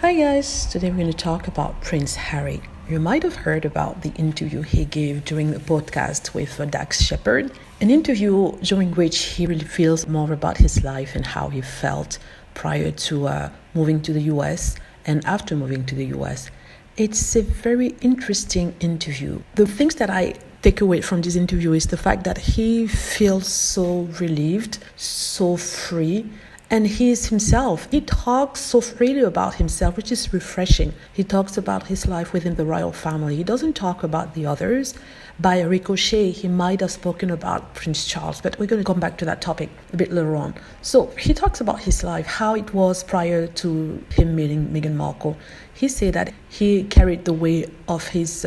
Hi guys, today we're going to talk about Prince Harry. You might have heard about the interview he gave during the podcast with Dax Shepard, an interview during which he really feels more about his life and how he felt prior to moving to the US and after moving to the US. It's a very interesting interview. The things that I take away from this interview is the fact that he feels so relieved, so free, and he is himself. He talks so freely about himself, which is refreshing. He talks about his life within the royal family. He doesn't talk about the others. By ricochet, he might have spoken about Prince Charles, but we're going to come back to that topic a bit later on. So he talks about his life, how it was prior to him meeting Meghan Markle. He said that he carried the weight of his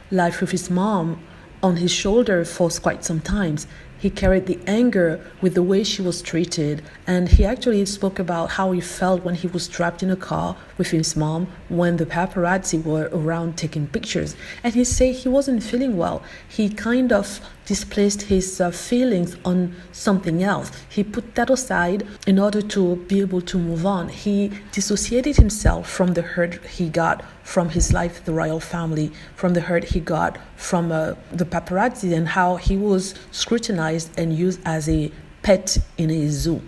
life with his mom on his shoulder for quite some time. He carried the anger with the way she was treated, and he actually spoke about how he felt when he was trapped in a car with his mom when the paparazzi were around taking pictures. And he said he wasn't feeling well. He kind of displaced his feelings on something else. He put that aside in order to be able to move on. He dissociated himself from the hurt he got from his life, the royal family, from the hurt he got from the paparazzi and how he was scrutinized and used as a pet in a zoo.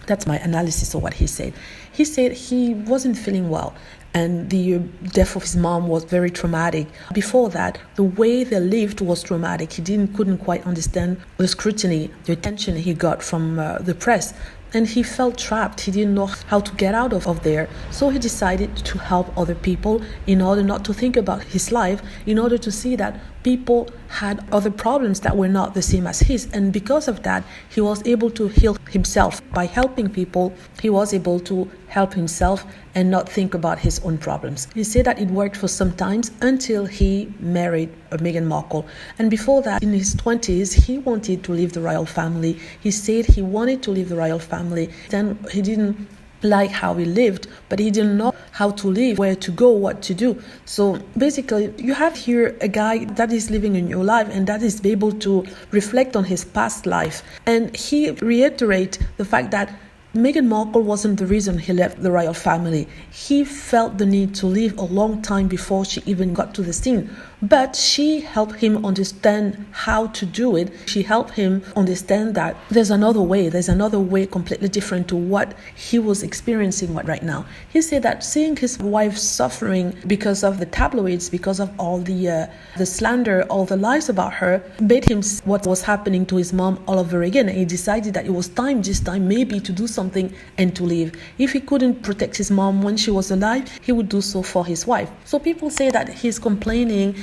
That's my analysis of what he said. He said he wasn't feeling well, and the death of his mom was very traumatic. Before that, the way they lived was traumatic. He couldn't quite understand the scrutiny, the attention he got from the press. And he felt trapped. He didn't know how to get out of there. So he decided to help other people in order not to think about his life, in order to see that people had other problems that were not the same as his. And because of that, he was able to heal himself. By helping people, he was able to help himself and not think about his own problems. He said that it worked for some time until he married Meghan Markle. And before that, in his 20s, he wanted to leave the royal family. He said he wanted to leave the royal family. Then he didn't like how he lived, but he didn't know how to live, where to go, what to do. So basically, you have here a guy that is living a new life and that is able to reflect on his past life. And he reiterates the fact that Meghan Markle wasn't the reason he left the royal family. He felt the need to leave a long time before she even got to the scene. But she helped him understand how to do it. She helped him understand that there's another way completely different to what he was experiencing right now. He said that seeing his wife suffering because of the tabloids, because of all the slander, all the lies about her, made him see what was happening to his mom all over again. And he decided that it was time this time maybe to do something and to leave. If he couldn't protect his mom when she was alive, he would do so for his wife. So people say that he's complaining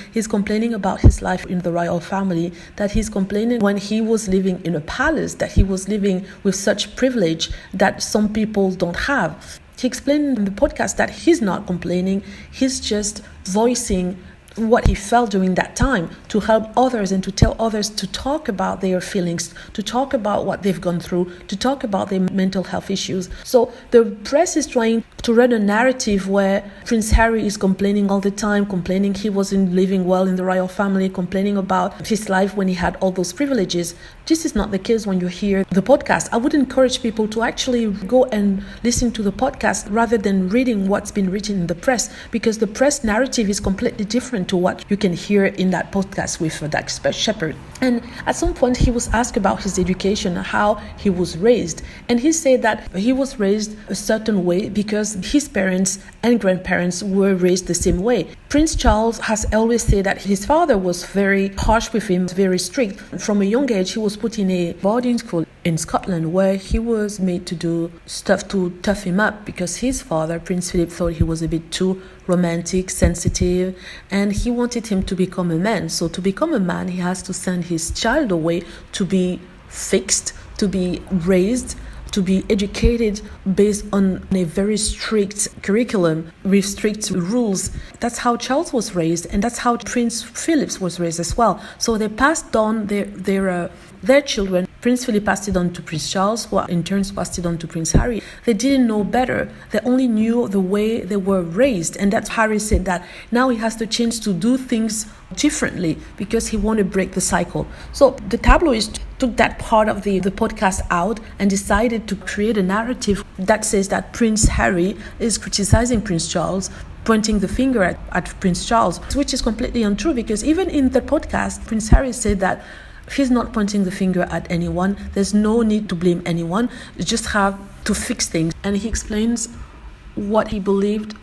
about his life in the royal family, that he's complaining when he was living in a palace, that he was living with such privilege that some people don't have. He explained in the podcast that he's not complaining, he's just voicing what he felt during that time to help others and to tell others to talk about their feelings, to talk about what they've gone through, to talk about their mental health issues. So the press is trying to run a narrative where Prince Harry is complaining all the time, complaining he wasn't living well in the royal family, complaining about his life when he had all those privileges. This is not the case when you hear the podcast. I would encourage people to actually go and listen to the podcast rather than reading what's been written in the press, because the press narrative is completely different to what you can hear in that podcast with Dax Shepard. And at some point he was asked about his education, how he was raised, and he said that he was raised a certain way because his parents and grandparents were raised the same way. Prince Charles has always said that his father was very harsh with him, very strict. From a young age, he was put in a boarding school in Scotland where he was made to do stuff to tough him up because his father, Prince Philip, thought he was a bit too romantic, sensitive, and he wanted him to become a man. So to become a man, he has to send his child away to be fixed, to be raised, to be educated based on a very strict curriculum with strict rules. That's how Charles was raised, and that's how Prince Philip was raised as well. So they passed on their children Prince Philip passed it on to Prince Charles, who in turn passed it on to Prince Harry. They didn't know better. They only knew the way they were raised. And that's Harry said that now he has the chance to do things differently because he wanted to break the cycle. So the tabloids took that part of the podcast out and decided to create a narrative that says that Prince Harry is criticizing Prince Charles, pointing the finger at Prince Charles, which is completely untrue, because even in the podcast, Prince Harry said that he's not pointing the finger at anyone. There's no need to blame anyone. You just have to fix things. And he explains what he believed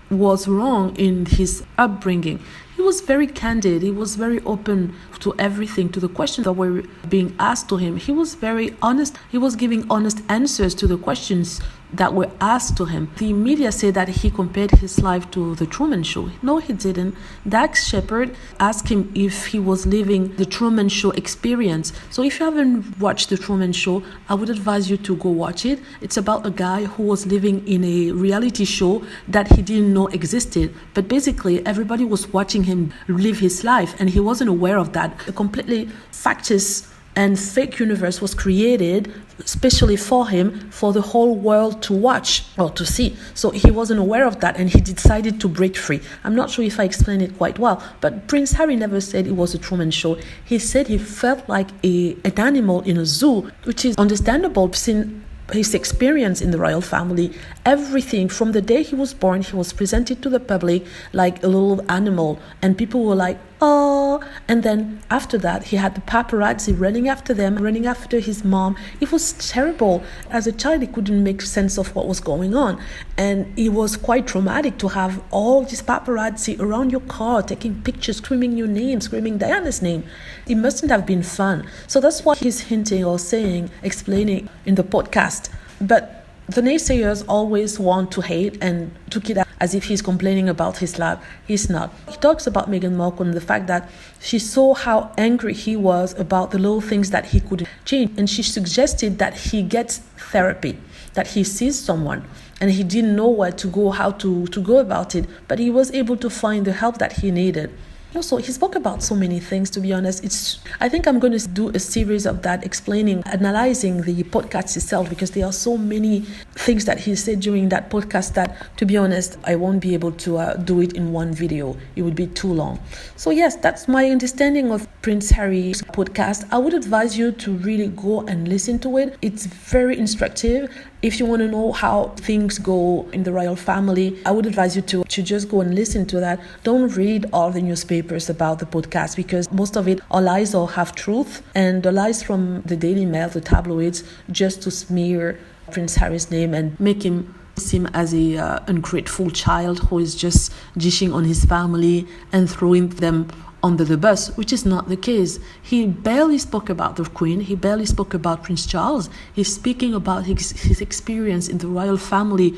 was wrong in his upbringing. He was very candid. He was very open to everything, to the questions that were being asked to him. He was very honest. He was giving honest answers to the questions that were asked to him. The media say that he compared his life to the Truman Show. No, he didn't. Dax Shepard asked him if he was living the Truman Show experience. So if you haven't watched the Truman Show, I would advise you to go watch it. It's about a guy who was living in a reality show that he didn't know existed. But basically, everybody was watching him live his life, and he wasn't aware of that. A completely factious and fake universe was created especially for him, for the whole world to watch or to see. So he wasn't aware of that, and he decided to break free. I'm not sure if I explained it quite well, but Prince Harry never said it was a Truman Show. He said he felt like an animal in a zoo, which is understandable since his experience in the royal family. Everything from the day he was born, he was presented to the public like a little animal, and people were like, oh. And then after that, he had the paparazzi running after them, running after his mom. It was terrible. As a child, he couldn't make sense of what was going on, and it was quite traumatic to have all this paparazzi around your car, taking pictures, screaming your name, screaming Diana's name. It mustn't have been fun. So that's what he's hinting or saying, explaining in the podcast. But the naysayers always want to hate and took it as if he's complaining about his life. He's not. He talks about Meghan Markle and the fact that she saw how angry he was about the little things that he could change, and she suggested that he gets therapy, that he sees someone, and he didn't know where to go, how to go about it, but he was able to find the help that he needed. Also, he spoke about so many things, to be honest. I think I'm going to do a series of that, explaining, analyzing the podcast itself, because there are so many things that he said during that podcast that, to be honest, I won't be able to do it in one video. It would be too long. So yes, that's my understanding of Prince Harry's podcast. I would advise you to really go and listen to it. It's very instructive. If you want to know how things go in the royal family, I would advise you to just go and listen to that. Don't read all the newspapers about the podcast, because most of it are lies or half truth, and the lies from the Daily Mail, the tabloids, just to smear Prince Harry's name and make him seem as a ungrateful child who is just dishing on his family and throwing them under the bus, which is not the case. He barely spoke about the Queen. He barely spoke about Prince Charles. He's speaking about his experience in the royal family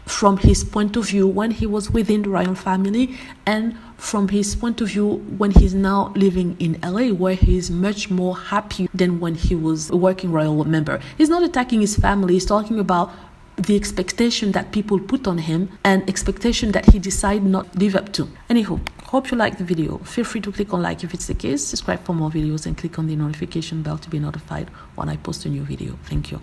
from his point of view when he was within the royal family, and from his point of view when he's now living in LA, where he's much more happy than when he was a working royal member. He's not attacking his family. He's talking about the expectation that people put on him and expectation that he decided not to live up to. Anywho, hope you like the video. Feel free to click on like if it's the case, subscribe for more videos, and click on the notification bell to be notified when I post a new video. Thank you.